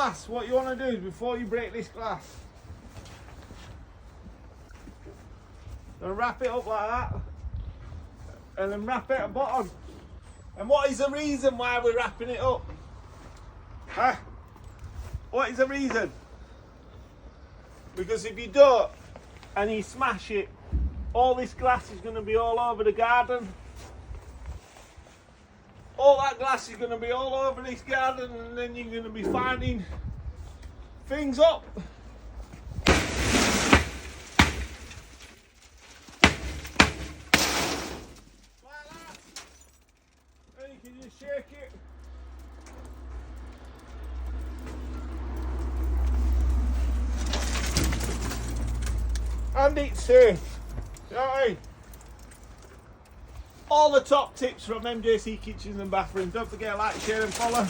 Glass, what you want to do is before you break this glass, wrap it up like that, and then wrap it at the bottom. And what is the reason why we're wrapping it up? Huh? What is the reason? Because if you don't and you smash it, all this glass is going to be all over the garden. All that glass is going to be all over this garden, and then you're going to be finding things up. Like that. And you can just shake it. And it's safe. You know what I mean? All the top tips from MJC Kitchens and Bathrooms. Don't forget to like, share and follow.